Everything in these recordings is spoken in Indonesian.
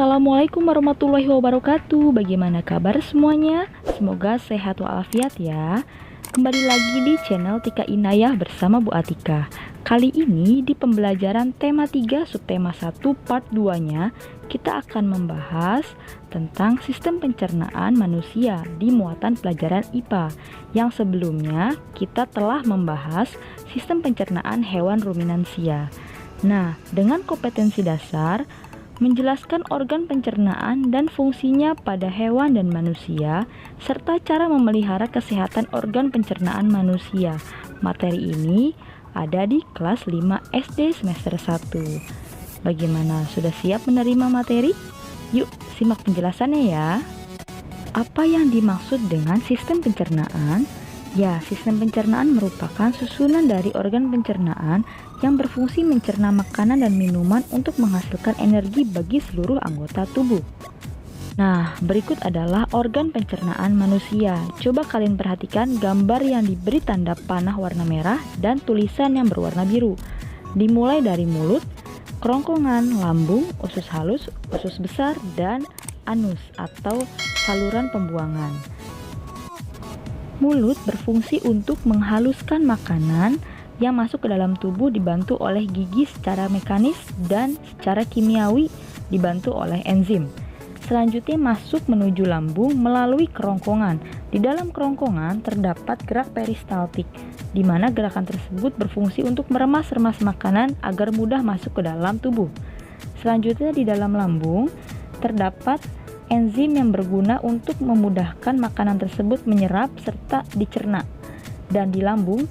Assalamualaikum warahmatullahi wabarakatuh. Bagaimana kabar semuanya? Semoga sehat walafiat ya. Kembali lagi di channel Tika Inayah bersama Bu Atika. Kali ini di pembelajaran tema 3 subtema 1 part 2-nya kita akan membahas tentang sistem pencernaan manusia di muatan pelajaran IPA. Yang sebelumnya kita telah membahas sistem pencernaan hewan ruminansia. Nah, dengan kompetensi dasar menjelaskan organ pencernaan dan fungsinya pada hewan dan manusia, serta cara memelihara kesehatan organ pencernaan manusia. Materi ini ada di kelas 5 SD semester 1. Bagaimana, sudah siap menerima materi? Yuk, simak penjelasannya ya. Apa yang dimaksud dengan sistem pencernaan? Ya, sistem pencernaan merupakan susunan dari organ pencernaan yang berfungsi mencerna makanan dan minuman untuk menghasilkan energi bagi seluruh anggota tubuh. Nah, berikut adalah organ pencernaan manusia. Coba kalian perhatikan gambar yang diberi tanda panah warna merah dan tulisan yang berwarna biru. Dimulai dari mulut, kerongkongan, lambung, usus halus, usus besar, dan anus atau saluran pembuangan. Mulut berfungsi untuk menghaluskan makanan yang masuk ke dalam tubuh dibantu oleh gigi secara mekanis dan secara kimiawi dibantu oleh enzim. Selanjutnya masuk menuju lambung melalui kerongkongan. Di dalam kerongkongan terdapat gerak peristaltik, di mana gerakan tersebut berfungsi untuk meremas-remas makanan agar mudah masuk ke dalam tubuh. Selanjutnya di dalam lambung terdapat enzim yang berguna untuk memudahkan makanan tersebut menyerap serta dicerna. Dan di lambung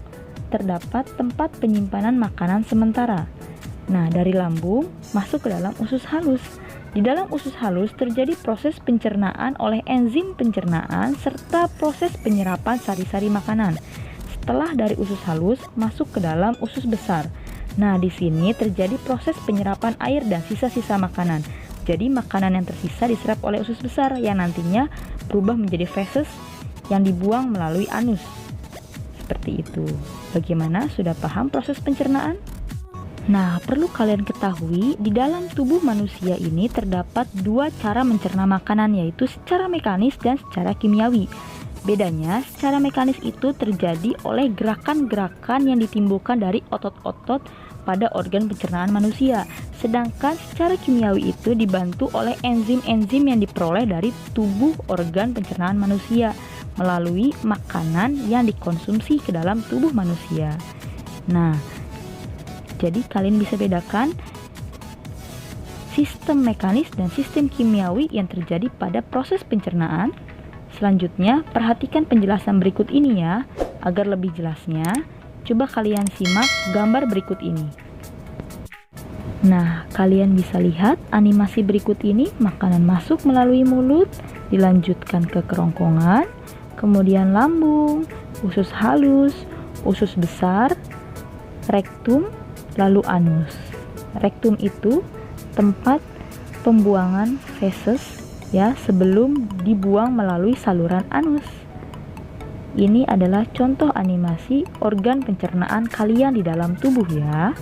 terdapat tempat penyimpanan makanan sementara. Nah, dari lambung masuk ke dalam usus halus. Di dalam usus halus terjadi proses pencernaan oleh enzim pencernaan serta proses penyerapan sari-sari makanan. Setelah dari usus halus masuk ke dalam usus besar. Nah, di sini terjadi proses penyerapan air dan sisa-sisa makanan. Jadi makanan yang tersisa diserap oleh usus besar yang nantinya berubah menjadi feses yang dibuang melalui anus. Seperti itu. Bagaimana? Sudah paham proses pencernaan? Nah, perlu kalian ketahui di dalam tubuh manusia ini terdapat dua cara mencerna makanan, yaitu secara mekanis dan secara kimiawi. Bedanya, secara mekanis itu terjadi oleh gerakan-gerakan yang ditimbulkan dari otot-otot pada organ pencernaan manusia. Sedangkan secara kimiawi itu dibantu oleh enzim-enzim yang diperoleh dari tubuh organ pencernaan manusia melalui makanan yang dikonsumsi ke dalam tubuh manusia. Nah, jadi kalian bisa bedakan sistem mekanis dan sistem kimiawi yang terjadi pada proses pencernaan. Selanjutnya, perhatikan penjelasan berikut ini ya, agar lebih jelasnya. Coba kalian simak gambar berikut ini. Nah, kalian bisa lihat animasi berikut ini, makanan masuk melalui mulut, dilanjutkan ke kerongkongan, kemudian lambung, usus halus, usus besar, rektum, lalu anus. Rektum itu tempat pembuangan feses ya sebelum dibuang melalui saluran anus. Ini adalah contoh animasi organ pencernaan kalian di dalam tubuh ya.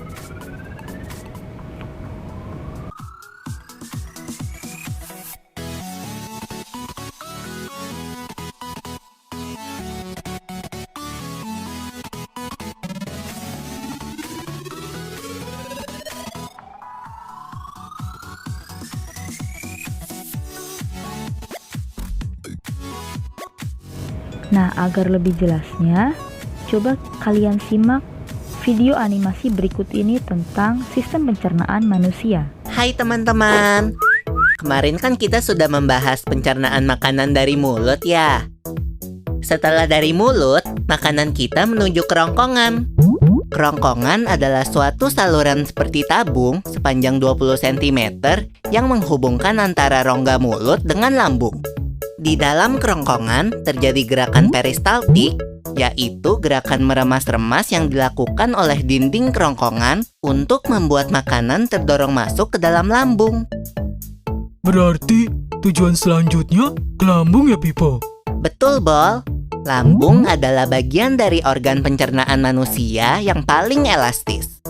Nah, agar lebih jelasnya, coba kalian simak video animasi berikut ini tentang sistem pencernaan manusia. Hai teman-teman, kemarin kan kita sudah membahas pencernaan makanan dari mulut ya. Setelah dari mulut, makanan kita menuju kerongkongan. Kerongkongan adalah suatu saluran seperti tabung sepanjang 20 cm yang menghubungkan antara rongga mulut dengan lambung. Di dalam kerongkongan terjadi gerakan peristaltik, yaitu gerakan meremas-remas yang dilakukan oleh dinding kerongkongan untuk membuat makanan terdorong masuk ke dalam lambung. Berarti tujuan selanjutnya ke lambung ya, Pipo? Betul, Bol. Lambung adalah bagian dari organ pencernaan manusia yang paling elastis.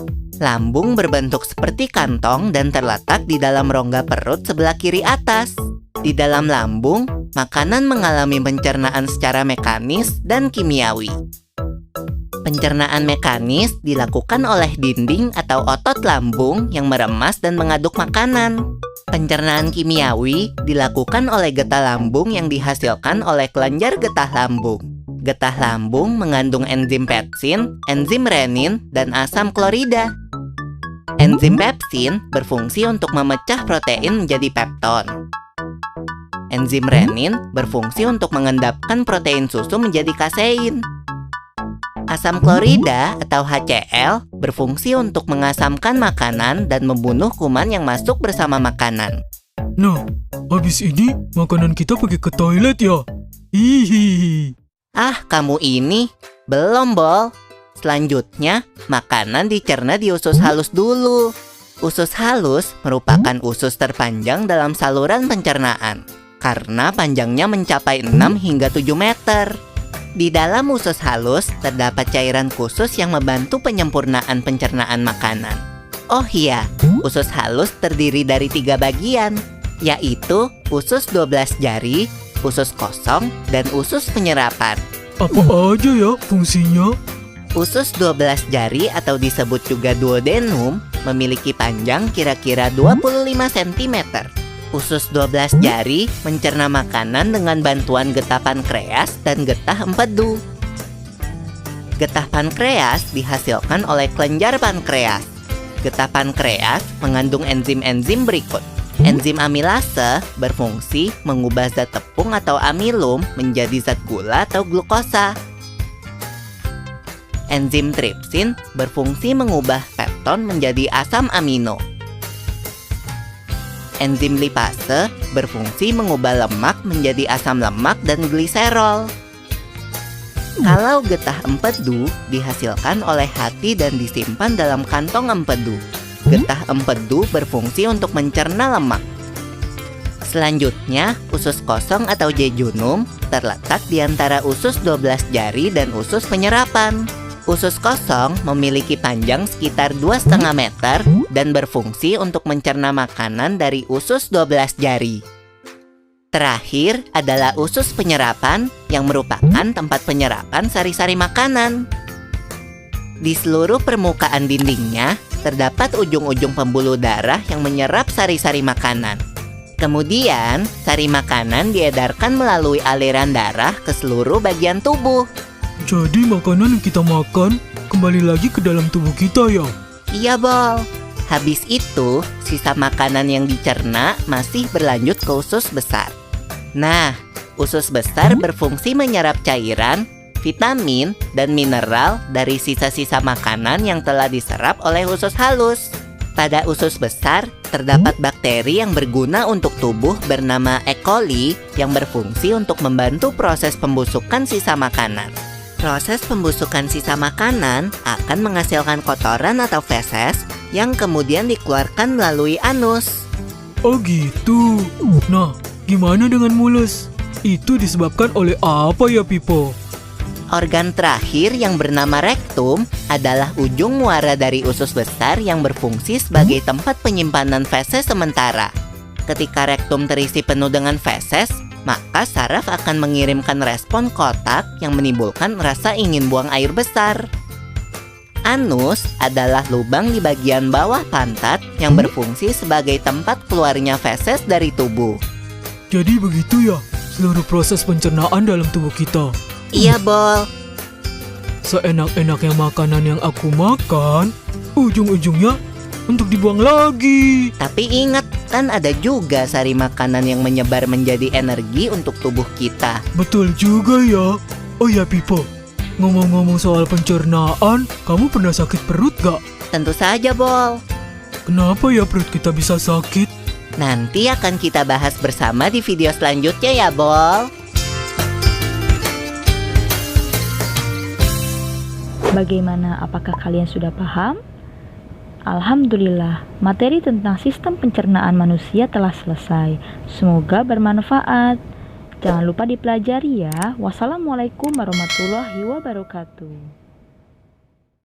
Lambung berbentuk seperti kantong dan terletak di dalam rongga perut sebelah kiri atas. Di dalam lambung, makanan mengalami pencernaan secara mekanis dan kimiawi. Pencernaan mekanis dilakukan oleh dinding atau otot lambung yang meremas dan mengaduk makanan. Pencernaan kimiawi dilakukan oleh getah lambung yang dihasilkan oleh kelenjar getah lambung. Getah lambung mengandung enzim pepsin, enzim renin, dan asam klorida. Enzim pepsin berfungsi untuk memecah protein menjadi pepton. Enzim renin berfungsi untuk mengendapkan protein susu menjadi kasein. Asam klorida atau HCl berfungsi untuk mengasamkan makanan dan membunuh kuman yang masuk bersama makanan. Nah, habis ini makanan kita pergi ke toilet ya? Hihihi. Ah, kamu ini belum, Bol. Selanjutnya, makanan dicerna di usus halus dulu. Usus halus merupakan usus terpanjang dalam saluran pencernaan, karena panjangnya mencapai 6 hingga 7 meter. Di dalam usus halus terdapat cairan khusus yang membantu penyempurnaan pencernaan makanan. Oh iya, usus halus terdiri dari 3 bagian, yaitu usus 12 jari, usus kosong, dan usus penyerapan. Apa aja ya fungsinya? Usus 12 jari atau disebut juga duodenum memiliki panjang kira-kira 25 cm. Usus 12 jari mencerna makanan dengan bantuan getah pankreas dan getah empedu. Getah pankreas dihasilkan oleh kelenjar pankreas. Getah pankreas mengandung enzim-enzim berikut. Enzim amilase berfungsi mengubah zat tepung atau amilum menjadi zat gula atau glukosa. Enzim tripsin berfungsi mengubah pepton menjadi asam amino. Enzim lipase berfungsi mengubah lemak menjadi asam lemak dan gliserol. Kalau getah empedu dihasilkan oleh hati dan disimpan dalam kantong empedu. Getah empedu berfungsi untuk mencerna lemak. Selanjutnya, usus kosong atau jejunum terletak di antara usus 12 jari dan usus penyerapan. Usus kosong memiliki panjang sekitar 2,5 meter dan berfungsi untuk mencerna makanan dari usus 12 jari. Terakhir adalah usus penyerapan yang merupakan tempat penyerapan sari-sari makanan. Di seluruh permukaan dindingnya terdapat ujung-ujung pembuluh darah yang menyerap sari-sari makanan. Kemudian, sari makanan diedarkan melalui aliran darah ke seluruh bagian tubuh. Jadi makanan yang kita makan kembali lagi ke dalam tubuh kita ya? Iya, Bol. Habis itu, sisa makanan yang dicerna masih berlanjut ke usus besar. Nah, usus besar berfungsi menyerap cairan, vitamin, dan mineral dari sisa-sisa makanan yang telah diserap oleh usus halus. Pada usus besar, terdapat bakteri yang berguna untuk tubuh bernama E. coli yang berfungsi untuk membantu proses pembusukan sisa makanan. Proses pembusukan sisa makanan akan menghasilkan kotoran atau feses yang kemudian dikeluarkan melalui anus. Oh gitu. Nah, gimana dengan mulus? Itu disebabkan oleh apa ya, Pipo? Organ terakhir yang bernama rektum adalah ujung muara dari usus besar yang berfungsi sebagai tempat penyimpanan feses sementara. Ketika rektum terisi penuh dengan feses, maka saraf akan mengirimkan respon kotak yang menimbulkan rasa ingin buang air besar. Anus adalah lubang di bagian bawah pantat yang berfungsi sebagai tempat keluarnya feses dari tubuh. Jadi begitu ya, seluruh proses pencernaan dalam tubuh kita. Iya, Bol. Seenak-enaknya makanan yang aku makan, ujung-ujungnya untuk dibuang lagi. Tapi ingat, kan ada juga sari makanan yang menyebar menjadi energi untuk tubuh kita. Betul juga ya. Oh ya, Pipo, ngomong-ngomong soal pencernaan, kamu pernah sakit perut gak? Tentu saja, Bol. Kenapa ya perut kita bisa sakit? Nanti akan kita bahas bersama di video selanjutnya ya, Bol. Bagaimana, apakah kalian sudah paham? Alhamdulillah, materi tentang sistem pencernaan manusia telah selesai. Semoga bermanfaat. Jangan lupa dipelajari ya. Wassalamualaikum warahmatullahi wabarakatuh.